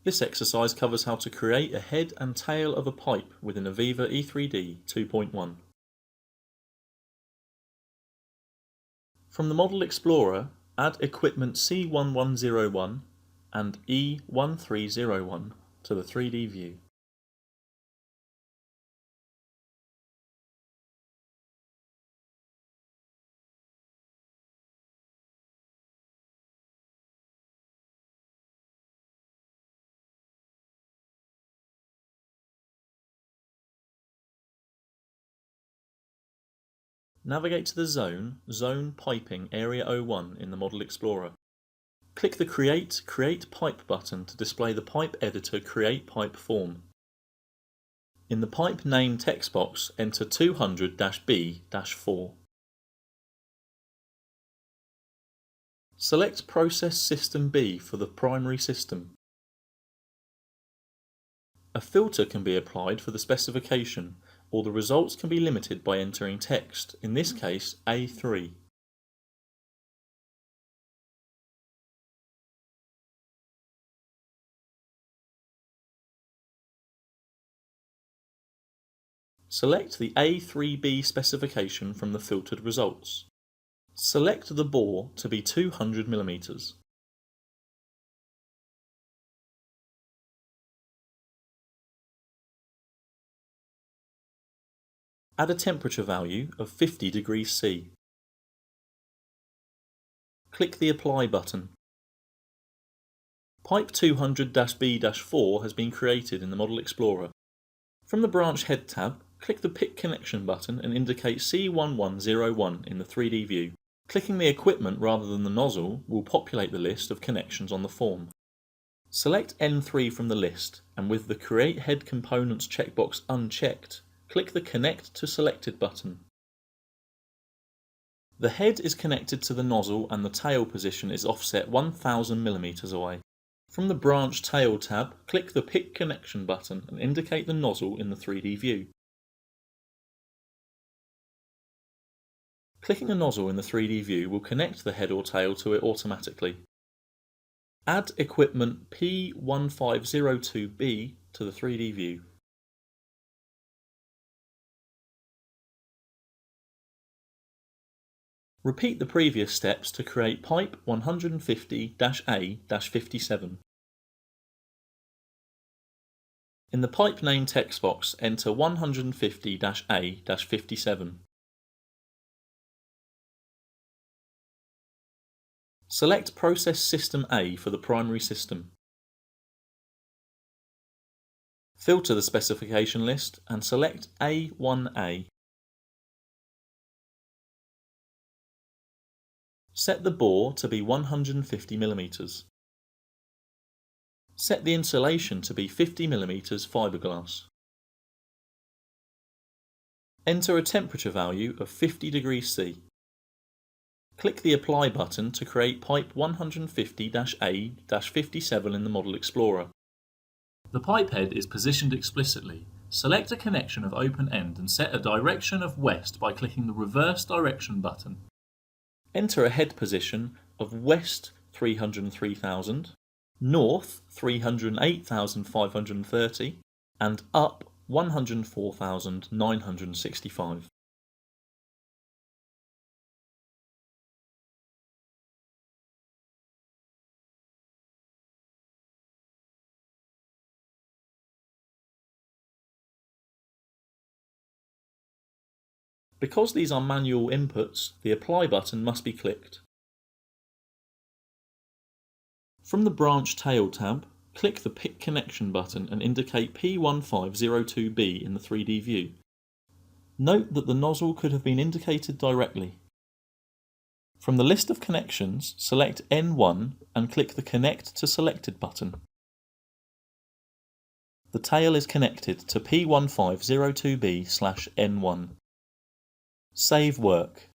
This exercise covers how to create a head and tail of a pipe within AVEVA E3D 2.1. From the Model Explorer, add equipment C1101 and E1301 to the 3D view. Navigate to the Zone Piping Area 01 in the Model Explorer. Click the Create Pipe button to display the pipe editor Create Pipe form. In the pipe name text box, enter 200-B-4. Select Process System B for the primary system. A filter can be applied for the specification, or the results can be limited by entering text, in this case A3. Select the A3B specification from the filtered results. Select the bore to be 200 mm. Add a temperature value of 50 degrees C. Click the Apply button. Pipe 200-B-4 has been created in the Model Explorer. From the Branch Head tab, click the Pick Connection button and indicate C1101 in the 3D view. Clicking the equipment rather than the nozzle will populate the list of connections on the form. Select N3 from the list, and with the Create Head Components checkbox unchecked, click the Connect to Selected button. The head is connected to the nozzle and the tail position is offset 1000 mm away. From the Branch Tail tab, click the Pick Connection button and indicate the nozzle in the 3D view. Clicking a nozzle in the 3D view will connect the head or tail to it automatically. Add equipment P1502B to the 3D view. Repeat the previous steps to create pipe 150-A-57. In the pipe name text box, enter 150-A-57. Select Process System A for the primary system. Filter the specification list and select A1A. Set the bore to be 150 mm. Set the insulation to be 50 mm fiberglass. Enter a temperature value of 50 degrees C. Click the Apply button to create pipe 150-A-57 in the Model Explorer. The pipe head is positioned explicitly. Select a connection of open end and set a direction of west by clicking the Reverse Direction button. Enter a head position of west 303,000, north 308,530 and up 104,965. Because these are manual inputs, the Apply button must be clicked. From the Branch Tail tab, click the Pick Connection button and indicate P1502B in the 3D view. Note that the nozzle could have been indicated directly. From the list of connections, select N1 and click the Connect to Selected button. The tail is connected to P1502B/N1. Save work.